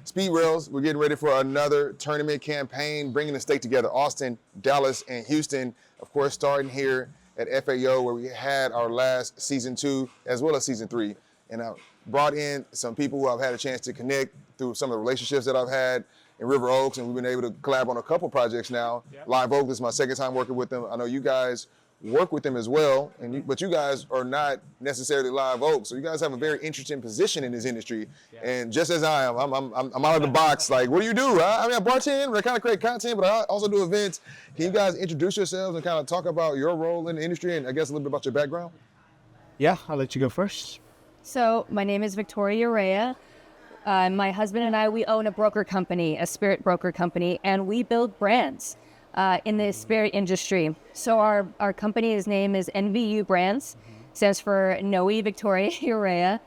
SpeedRailz, we're getting ready for another tournament campaign, bringing the state together. Austin, Dallas, and Houston. Of course, starting here at FAO, where we had our last season 2, as well as season 3. And I brought in some people who I've had a chance to connect through some of the relationships that I've had in River Oaks, and we've been able to collab on a couple projects now. Yep. Live Oak, this is my second time working with them. I know you guys work with them as well, but you guys are not necessarily Live Oak, so you guys have a very interesting position in this industry. Yeah. And just as I am, I'm out of the box. Like, what do you do? I mean, I bartend, I kind of create content, but I also do events. Can you guys introduce yourselves and kind of talk about your role in the industry and I guess a little bit about your background? Yeah, I'll let you go first. So my name is Victoria Rhea. My husband and I, we own a broker company, a spirit broker company, and we build brands in the spirit industry. So our company's name is NVU Brands, stands for Noe Victoria Rhea.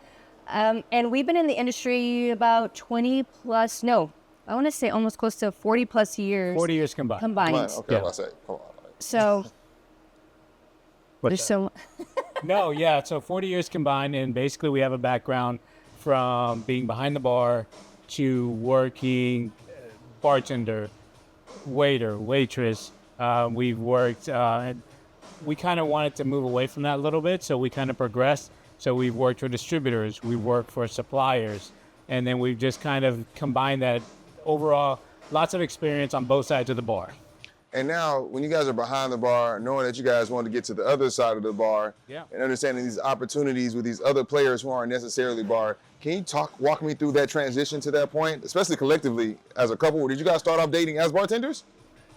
And we've been in the industry about 20 plus, I want to say almost close to 40 plus years. 40 years combined. Okay, yeah. So there's so so 40 years combined, and basically we have a background from being behind the bar to working bartender, waiter, waitress. We've worked, we kind of wanted to move away from that a little bit, so we kind of progressed. So we've worked for distributors, we worked for suppliers, and then we've just kind of combined that overall, lots of experience on both sides of the bar. And now, when you guys are behind the bar, knowing that you guys want to get to the other side of the bar, and understanding these opportunities with these other players who aren't necessarily bar, can you walk me through that transition to that point, especially collectively as a couple? Did you guys start off dating as bartenders?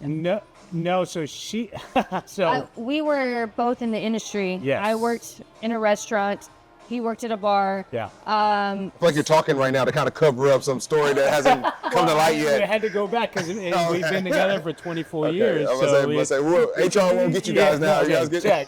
No. So she, we were both in the industry. Yes. I worked in a restaurant. He worked at a bar. Yeah. I feel like you're talking right now to kind of cover up some story that hasn't come to light yet. We had to go back because we've been together for 24 years. I was going to say, HR won't get you guys now. You guys get check.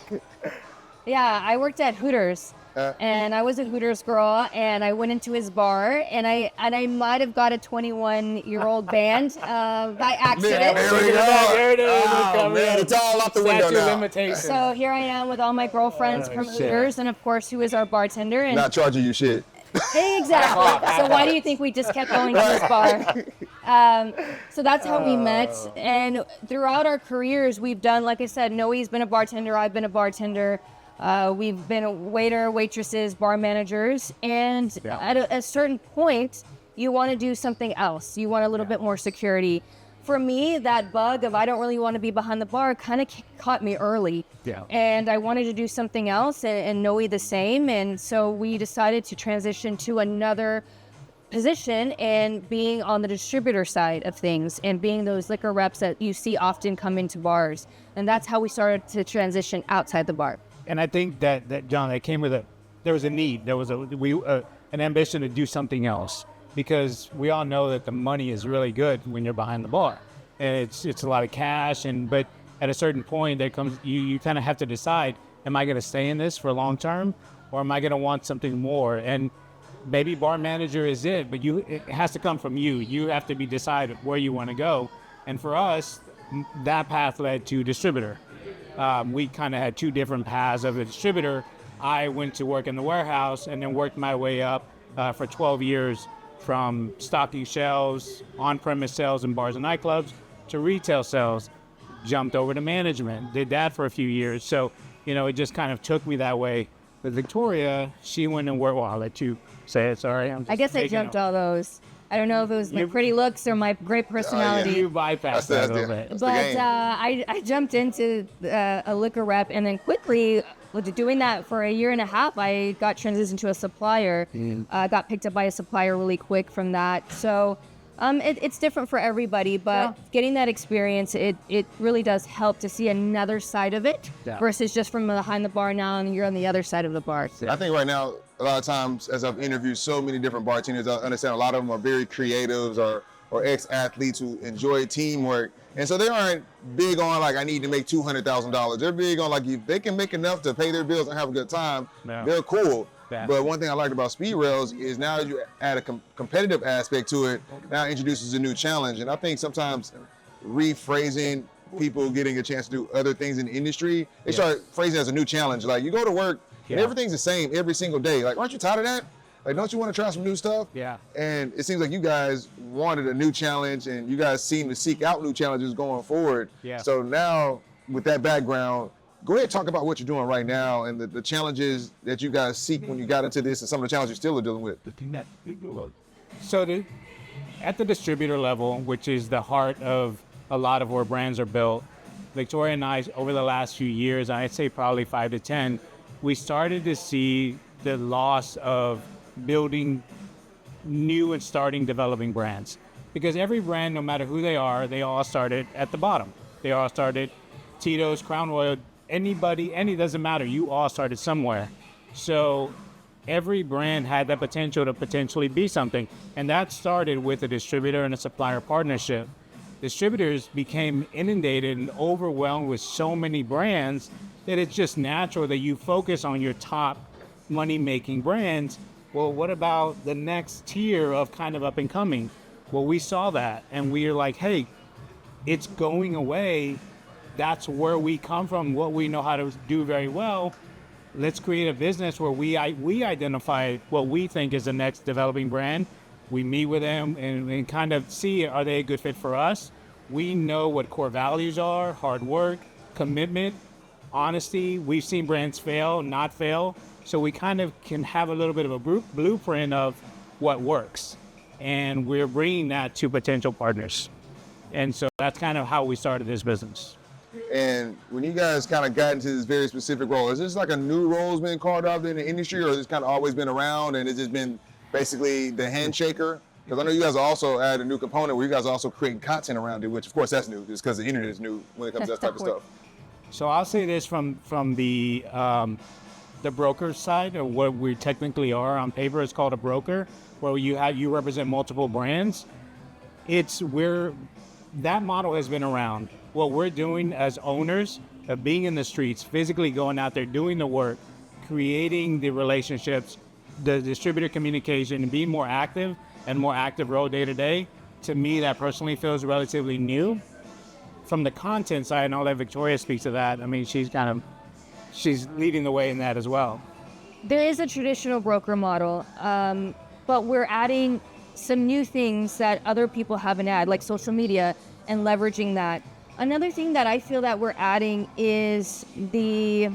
Yeah, I worked at Hooters. And I was a Hooters girl, and I went into his bar, and I might have got a 21-year-old band by accident. There it is. Oh, man, it's all out the window now. So here I am with all my girlfriends from Hooters, and of course, who is our bartender. And not charging you shit. Exactly. So why do you think we just kept going to this bar? So that's how we met. And throughout our careers, we've done, like I said, Noe's been a bartender, I've been a bartender. We've been a waiter, waitresses, bar managers, and at a certain point, you want to do something else. You want a little bit more security. For me, that bug of I don't really want to be behind the bar kind of caught me early. Yeah. And I wanted to do something else, and Noe the same. And so we decided to transition to another position and being on the distributor side of things and being those liquor reps that you see often come into bars. And that's how we started to transition outside the bar. And I think that John, that came with there was a need. There was an ambition to do something else, because we all know that the money is really good when you're behind the bar, and it's a lot of cash. But at a certain point, there comes you kind of have to decide: am I going to stay in this for long term, or am I going to want something more? And maybe bar manager is it, but it has to come from you. You have to be decided where you want to go. And for us, that path led to distributor. We kind of had two different paths of a distributor. I went to work in the warehouse and then worked my way up for 12 years from stocking shelves, on-premise sales in bars and nightclubs, to retail sales. Jumped over to management, did that for a few years. So, it just kind of took me that way. But Victoria, she went and worked, well, I'll let you say it, sorry. I guess I jumped all those. I don't know if it was my pretty looks or my great personality. You bypassed that a little bit. But I jumped into a liquor rep, and then quickly, doing that for a year and a half, I got transitioned to a supplier. Got picked up by a supplier really quick from that. So it's different for everybody, but getting that experience, it really does help to see another side of it versus just from behind the bar now and you're on the other side of the bar. I think right now, a lot of times, as I've interviewed so many different bartenders, I understand a lot of them are very creatives or ex-athletes who enjoy teamwork. And so they aren't big on, like, I need to make $200,000. They're big on, like, if they can make enough to pay their bills and have a good time, they're cool. But one thing I liked about SpeedRailz is now you add a competitive aspect to it, now introduces a new challenge. And I think sometimes rephrasing people getting a chance to do other things in the industry, they start phrasing it as a new challenge. Like, you go to work, and everything's the same every single day. Like, aren't you tired of that? Like, don't you want to try some new stuff? Yeah. And it seems like you guys wanted a new challenge, and you guys seem to seek out new challenges going forward. Yeah. So now, with that background, go ahead and talk about what you're doing right now and the challenges that you guys seek when you got into this, and some of the challenges you still are dealing with. So at the distributor level, which is the heart of a lot of where brands are built, Victoria and I, over the last few years, I'd say probably 5 to 10, we started to see the loss of building new and starting developing brands. Because every brand, no matter who they all started at the bottom. They all started Tito's, Crown Royal, doesn't matter. You all started somewhere. So every brand had that potential to potentially be something. And that started with a distributor and a supplier partnership. Distributors became inundated and overwhelmed with so many brands that it's just natural that you focus on your top money-making brands. Well, what about the next tier of kind of up and coming? Well, we saw that and we were like, hey, it's going away. That's where we come from, what we know how to do very well. Let's create a business where we identify what we think is the next developing brand. We meet with them and kind of see, are they a good fit for us? We know what core values are: hard work, commitment, honesty. We've seen brands fail, not fail. So we kind of can have a little bit of a blueprint of what works. And we're bringing that to potential partners. And so that's kind of how we started this business. And when you guys kind of got into this very specific role, is this like a new role has been carved out in the industry, or has this kind of always been around and it's just been basically the handshaker? Because I know you guys also add a new component where you guys also create content around it, which of course that's new, just because the internet is new when it comes to that type of stuff. So I'll say this from the broker side, or what we technically are on paper is called a broker, where you represent multiple brands. That model has been around. What we're doing as owners of being in the streets, physically going out there, doing the work, creating the relationships, the distributor communication, and being more active role day to day, to me, that personally feels relatively new. From the content side, and I'll let Victoria speak to that. I mean, she's leading the way in that as well. There is a traditional broker model, but we're adding some new things that other people haven't added, like social media and leveraging that. Another thing that I feel that we're adding is the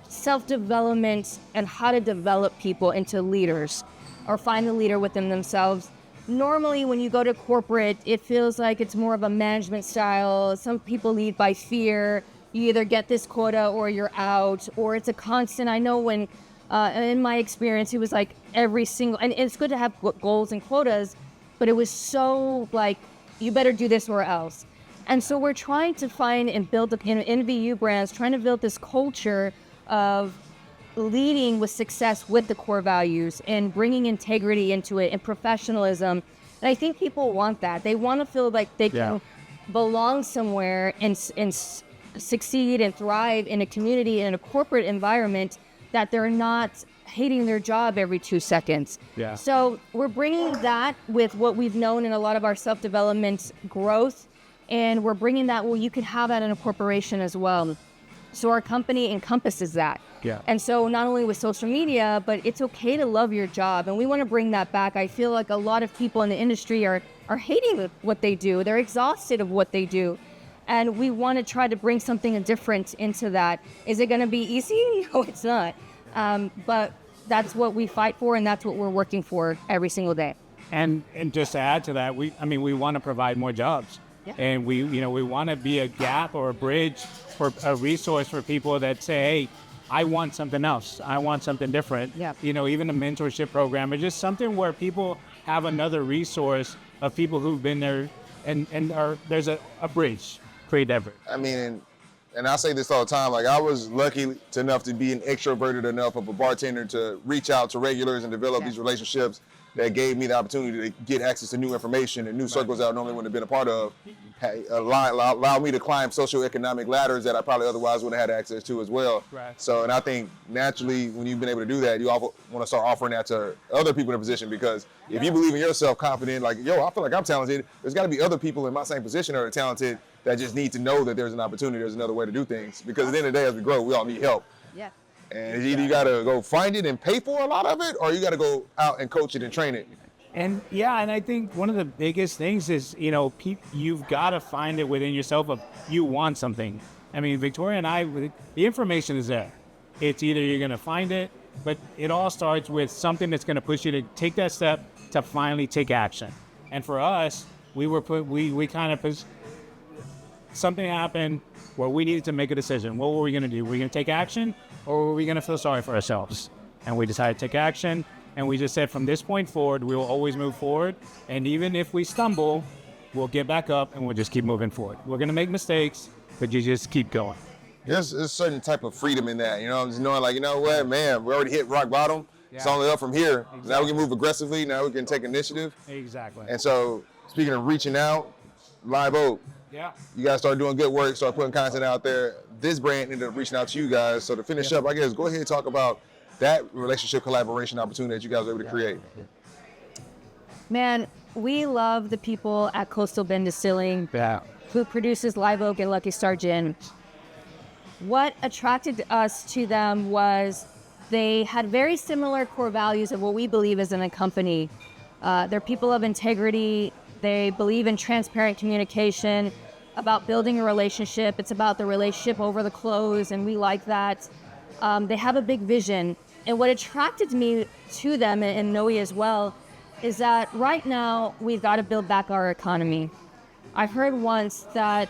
self-development and how to develop people into leaders or find a leader within themselves. Normally, when you go to corporate, it feels like it's more of a management style. Some people lead by fear. You either get this quota or you're out, or it's a constant. I know when, in my experience, it was like every single, and it's good to have goals and quotas, but it was so like, you better do this or else. And so we're trying to find and build in NVU Brands, trying to build this culture of leading with success with the core values and bringing integrity into it and professionalism. And I think people want that. They want to feel like they can belong somewhere and succeed and thrive in a community, in a corporate environment, that they're not hating their job every 2 seconds. Yeah. So we're bringing that with what we've known in a lot of our self-development growth, and we're bringing that, well, you can have that in a corporation as well. So our company encompasses that. Yeah. And so not only with social media, but it's okay to love your job. And we want to bring that back. I feel like a lot of people in the industry are hating what they do. They're exhausted of what they do. And we want to try to bring something different into that. Is it going to be easy? No, it's not. But that's what we fight for, and that's what we're working for every single day. And just to add to that, we want to provide more jobs. Yeah. And we want to be a gap or a bridge for a resource for people that say, hey, I want something else. I want something different. Yeah. Even a mentorship program or just something where people have another resource of people who've been there and there's a bridge, create that bridge. I mean, and I say this all the time, like I was lucky enough to be an extroverted enough of a bartender to reach out to regulars and develop these relationships that gave me the opportunity to get access to new information and new circles that I normally wouldn't have been a part of, allow me to climb socioeconomic ladders that I probably otherwise would have had access to as well. Right. So, and I think naturally when you've been able to do that, you want to start offering that to other people in a position, because if you believe in yourself, confident, like, yo, I feel like I'm talented, there's got to be other people in my same position that are talented that just need to know that there's an opportunity, there's another way to do things. Because at the end of the day, as we grow, we all need help. Yeah. And either you got to go find it and pay for a lot of it, or you got to go out and coach it and train it. And yeah, and I think one of the biggest things is, you know, you've got to find it within yourself of you want something. I mean, Victoria and I, the information is there. It's either you're going to find it, but it all starts with something that's going to push you to take that step to finally take action. And for us, something happened where we needed to make a decision. What were we going to do? Were we going to take action, or were we going to feel sorry for ourselves? And we decided to take action. And we just said, from this point forward, we will always move forward. And even if we stumble, we'll get back up and we'll just keep moving forward. We're going to make mistakes, but you just keep going. There's a certain type of freedom in that, you know, just knowing, like, you know what, man, we already hit rock bottom. Yeah. It's only up from here. Exactly. Now we can move aggressively. Now we can take initiative. Exactly. And so, speaking of reaching out, Live Oak. Yeah. You guys started doing good work, start putting content out there. This brand ended up reaching out to you guys. So to finish up, I guess, go ahead and talk about that relationship collaboration opportunity that you guys were able to create. Man, we love the people at Coastal Bend Distilling who produces Live Oak and Lucky Star Gin. What attracted us to them was they had very similar core values of what we believe as in a company. They're people of integrity. They believe in transparent communication, about building a relationship. It's about the relationship over the close, and we like that. They have a big vision. And what attracted me to them, and Noe as well, is that right now we've got to build back our economy. I heard once that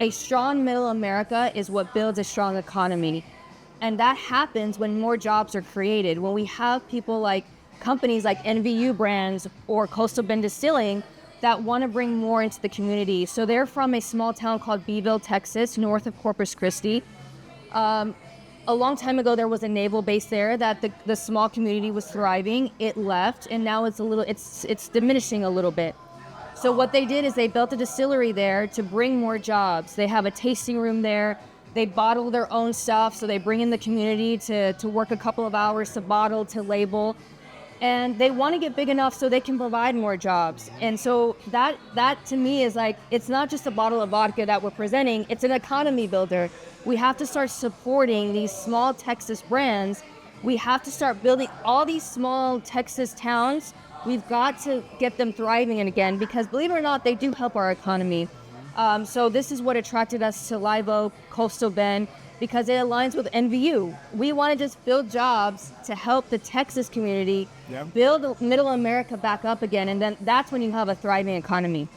a strong middle America is what builds a strong economy. And that happens when more jobs are created. When we have people like companies like NVU Brands or Coastal Bend Distilling that want to bring more into the community. So they're from a small town called Beeville, Texas, north of Corpus Christi. A long time ago, there was a naval base there that the small community was thriving. It left, and now it's diminishing a little bit. So what they did is they built a distillery there to bring more jobs. They have a tasting room there. They bottle their own stuff, so they bring in the community to work a couple of hours to bottle, to label. And they want to get big enough so they can provide more jobs. And so that to me is like, it's not just a bottle of vodka that we're presenting, it's an economy builder. We have to start supporting these small Texas brands. We have to start building all these small Texas towns. We've got to get them thriving again, because believe it or not, they do help our economy. So this is what attracted us to Live Oak, Coastal Bend, because it aligns with NVU. We want to just build jobs to help the Texas community build middle America back up again, and then that's when you have a thriving economy.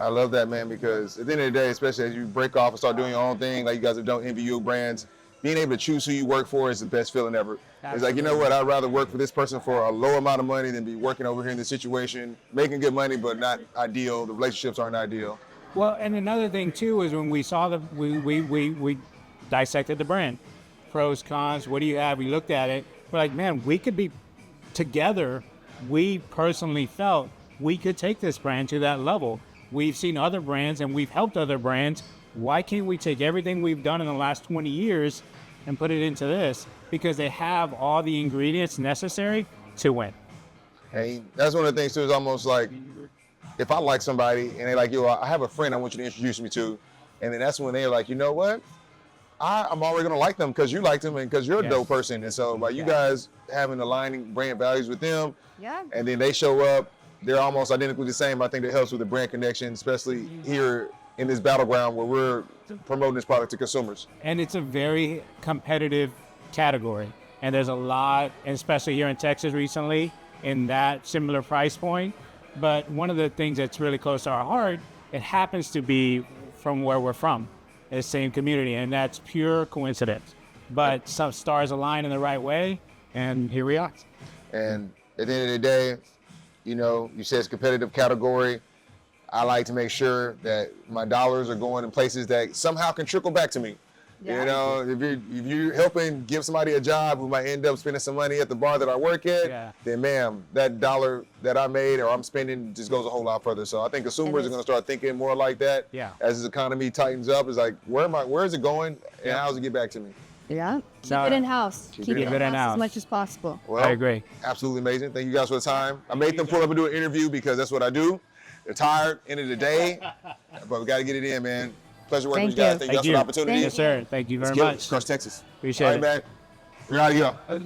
I love that, man, because at the end of the day, especially as you break off and start doing your own thing, like you guys have done NVU Brands, being able to choose who you work for is the best feeling ever. Absolutely. It's like, you know what, I'd rather work for this person for a low amount of money than be working over here in this situation, making good money, but not ideal. The relationships aren't ideal. Well, and another thing too is when we saw we dissected the brand, pros, cons, what do you have? We looked at it. We're like, man, we could be together. We personally felt we could take this brand to that level. We've seen other brands and we've helped other brands. Why can't we take everything we've done in the last 20 years and put it into this? Because they have all the ingredients necessary to win. Hey, that's one of the things too, is almost like, if I like somebody and they're like, yo, I have a friend I want you to introduce me to, and then that's when they're like, you know what? I'm already gonna like them because you like them and because you're a dope person. And so by you guys having aligning brand values with them, and then they show up, they're almost identically the same. I think that helps with the brand connection, especially here in this battleground where we're promoting this product to consumers. And it's a very competitive category. And there's a lot, and especially here in Texas recently, in that similar price point. But one of the things that's really close to our heart, it happens to be from where we're from, the same community, and that's pure coincidence. But some stars align in the right way, and here we are. And at the end of the day, you know, you said it's a competitive category. I like to make sure that my dollars are going in places that somehow can trickle back to me. Yeah. You know, if you're helping give somebody a job who might end up spending some money at the bar that I work at, then ma'am, that dollar that I made or I'm spending just goes a whole lot further. So I think consumers are going to start thinking more like that. As this economy tightens up. It's like, where is it going and how does it get back to me? Yeah, keep it in-house. Keep it in-house as much as possible. Well, I agree. Absolutely amazing. Thank you guys for the time. I made them pull up and do an interview because that's what I do. They're tired, end of the day, but we got to get it in, man. Pleasure working with you guys. Thank you guys for the opportunity. Yes, sir. Thank you very much. Crush Texas. Appreciate it. All right, man. We gotta go.